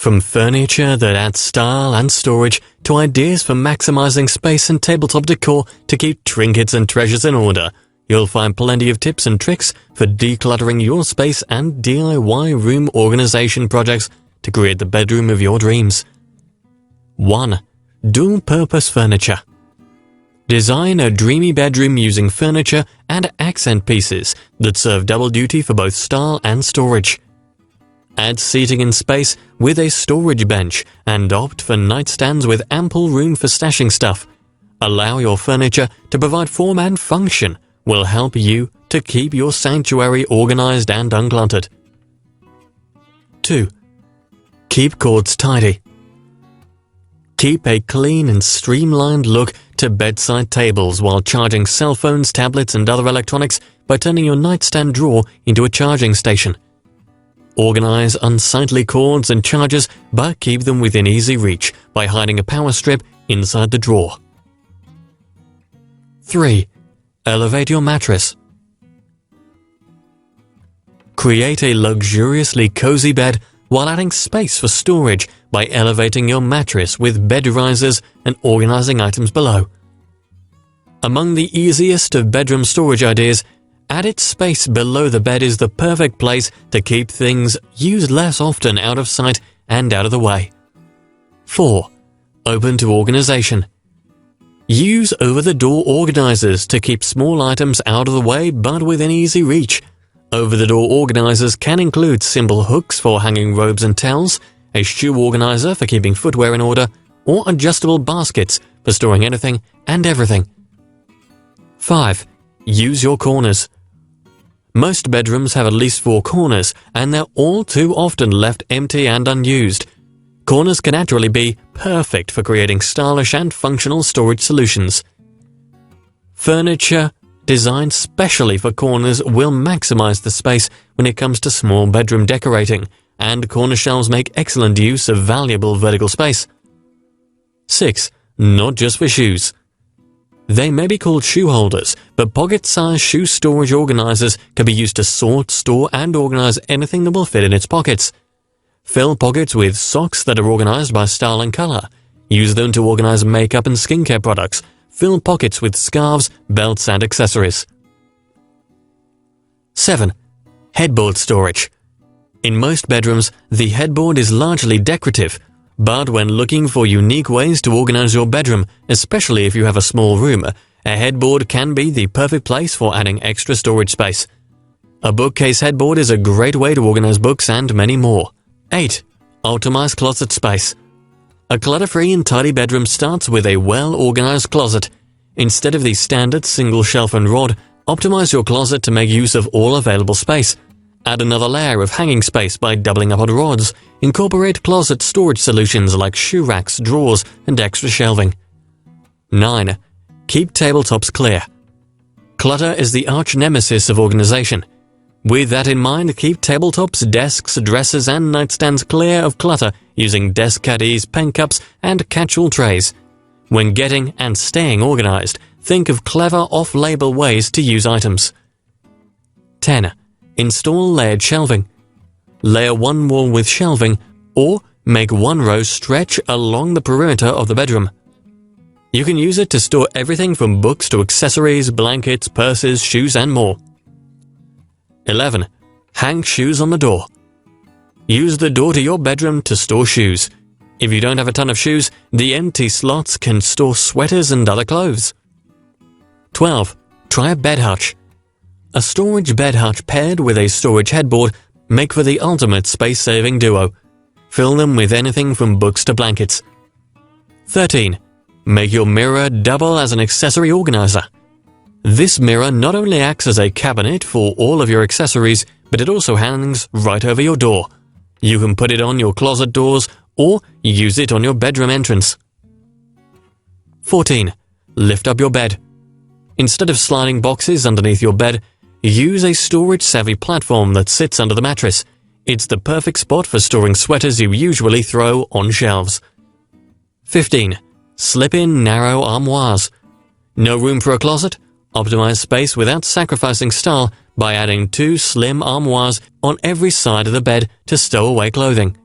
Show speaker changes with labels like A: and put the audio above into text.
A: From furniture that adds style and storage to ideas for maximizing space and tabletop decor to keep trinkets and treasures in order, you'll find plenty of tips and tricks for decluttering your space and DIY room organization projects to create the bedroom of your dreams. 1. Dual-purpose furniture. Design a dreamy bedroom using furniture and accent pieces that serve double duty for both style and storage. Add seating and space with a storage bench and opt for nightstands with ample room for stashing stuff. Allow your furniture to provide form and function will help you to keep your sanctuary organized and uncluttered. 2. Keep cords tidy. Keep a clean and streamlined look to bedside tables while charging cell phones, tablets, and other electronics by turning your nightstand drawer into a charging station. Organize unsightly cords and chargers, but keep them within easy reach by hiding a power strip inside the drawer. 3. Elevate your mattress. Create a luxuriously cozy bed while adding space for storage by elevating your mattress with bed risers and organizing items below. Among the easiest of bedroom storage ideas, added space below the bed is the perfect place to keep things used less often out of sight and out of the way. 4. Open to organization. Use over-the-door organizers to keep small items out of the way but within easy reach. Over-the-door organizers can include simple hooks for hanging robes and towels, a shoe organizer for keeping footwear in order, or adjustable baskets for storing anything and everything. 5. Use your corners. Most bedrooms have at least 4 corners, and they're all too often left empty and unused. Corners can naturally be perfect for creating stylish and functional storage solutions. Furniture designed specially for corners will maximize the space when it comes to small bedroom decorating, and corner shelves make excellent use of valuable vertical space. 6. Not just for shoes. They may be called shoe holders, but pocket-sized shoe storage organizers can be used to sort, store, and organize anything that will fit in its pockets. Fill pockets with socks that are organized by style and color. Use them to organize makeup and skincare products. Fill pockets with scarves, belts, and accessories. 7. Headboard storage. In most bedrooms, the headboard is largely decorative, but when looking for unique ways to organize your bedroom, especially if you have a small room, a headboard can be the perfect place for adding extra storage space. A bookcase headboard is a great way to organize books and many more. 8. Optimize closet space. A clutter-free and tidy bedroom starts with a well-organized closet. Instead of the standard single shelf and rod, optimize your closet to make use of all available space. Add another layer of hanging space by doubling up on rods. Incorporate closet storage solutions like shoe racks, drawers, and extra shelving. 9. Keep tabletops clear. Clutter is the arch nemesis of organization. With that in mind, keep tabletops, desks, dressers, and nightstands clear of clutter using desk caddies, pen cups, and catch-all trays. When getting and staying organized, think of clever off-label ways to use items. 10. Install layered shelving. Layer one wall with shelving, or make one row stretch along the perimeter of the bedroom. You can use it to store everything from books to accessories, blankets, purses, shoes, and more. 11. Hang shoes on the door. Use the door to your bedroom to store shoes. If you don't have a ton of shoes, the empty slots can store sweaters and other clothes. 12. Try a bed hutch. A storage bed hutch paired with a storage headboard make for the ultimate space-saving duo. Fill them with anything from books to blankets. 13. Make your mirror double as an accessory organizer. This mirror not only acts as a cabinet for all of your accessories, but it also hangs right over your door. You can put it on your closet doors or use it on your bedroom entrance. 14. Lift up your bed. Instead of sliding boxes underneath your bed, use a storage-savvy platform that sits under the mattress. It's the perfect spot for storing sweaters you usually throw on shelves. 15. Slip in narrow armoires. No room for a closet? Optimize space without sacrificing style by adding 2 slim armoires on every side of the bed to stow away clothing.